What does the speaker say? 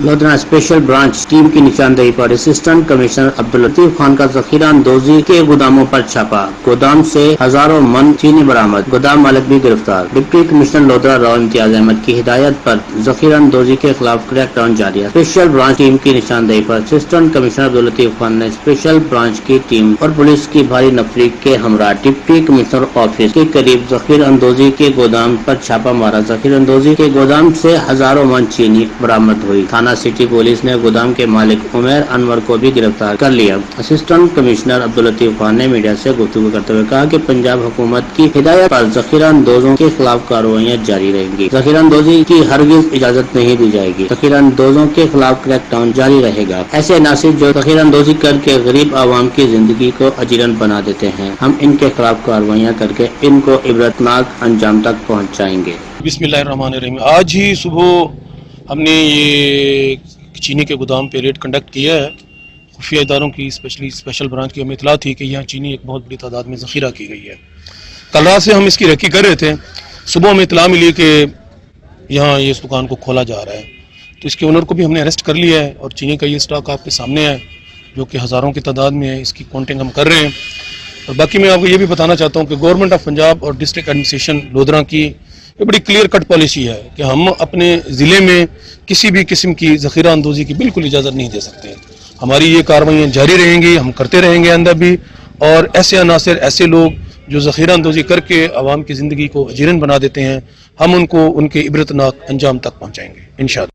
Ludhiana special branch team की निशानदेही पर असिस्टेंट कमिश्नर अब्दुल लतीफ खान का जखीरा अंदोजी के गोदामों पर छापा। गोदाम से हजारों मन चीनी बरामद, गोदाम मालिक भी गिरफ्तार। डिप्टी कमिश्नर लोधरा राव इम्तियाज अहमद की हिदायत पर जखीरा अंदोजी के खिलाफ क्रैकडाउन जारी है। स्पेशल ब्रांच टीम की निशानदेही पर असिस्टेंट कमिश्नर अब्दुल लतीफ खान ने स्पेशल ब्रांच की टीम और पुलिस की भारी नफरी के हमरा डिप्टी कमिश्नर ऑफिस के करीब जखीरा अंदोजी के गोदाम पर छापा मारा। जखीरा अंदोजी के गोदाम से हजारों मन चीनी बरामद हुई। थाना सिटी पुलिस ने गोदाम के मालिक उमैर अनवर को भी गिरफ्तार कर लिया। असिस्टेंट कमिश्नर अब्दुल लतीफ खान ने मीडिया से गुफ्तगू करते हुए कहा कि पंजाब हुकूमत की हिदायत पर जखीरा अंदोजों के खिलाफ कार्रवाइयाँ जारी रहेंगी। जखीरा अंदोजी की हरगिज इजाजत नहीं दी जाएगी। जखीरा अंदोजों के खिलाफ क्रैकडाउन जारी रहेगा। ऐसे नासिर जो जखीरा अंदोजी करके गरीब आवाम की जिंदगी को अजीरन बना देते हैं, हम इनके खिलाफ कार्रवाइयाँ करके इनको इबरतनाक अंजाम तक पहुँचाएंगे। बिस्मिल्लाहिर्रहमानिर्रहीम। आज ही सुबह हमने ये चीनी के गोदाम पे रेड कंडक्ट किया है। खुफिया इदारों की स्पेशल ब्रांच की हमें इतला थी कि यहाँ चीनी एक बहुत बड़ी तादाद में ज़ख़ीरा की गई है। कल रात से हम इसकी रेकी कर रहे थे। सुबह हमें इतला मिली कि यहाँ ये इस दुकान को खोला जा रहा है, तो इसके ओनर को भी हमने अरेस्ट कर लिया है और चीनी का ये स्टॉक आपके सामने है जो कि हज़ारों की तादाद में है। इसकी काउंटिंग हम कर रहे हैं। और बाकी मैं आपको ये भी बताना चाहता हूँ कि गवर्नमेंट ऑफ पंजाब और डिस्ट्रिक्ट एडमिनिस्ट्रेशन लोधरा की ये बड़ी क्लियर कट पॉलिसी है कि हम अपने ज़िले में किसी भी किस्म की ज़ख़ीरा अंदोज़ी की बिल्कुल इजाज़त नहीं दे सकते। हमारी ये कार्रवाइयाँ जारी रहेंगी, हम करते रहेंगे आइंदा भी। और ऐसे अनासर, ऐसे लोग जो ज़ख़ीरा अंदोज़ी करके आवाम की ज़िंदगी को अजीरन बना देते हैं, हम उनको उनके इबरतनाक अंजाम तक पहुँचाएंगे इंशाअल्लाह।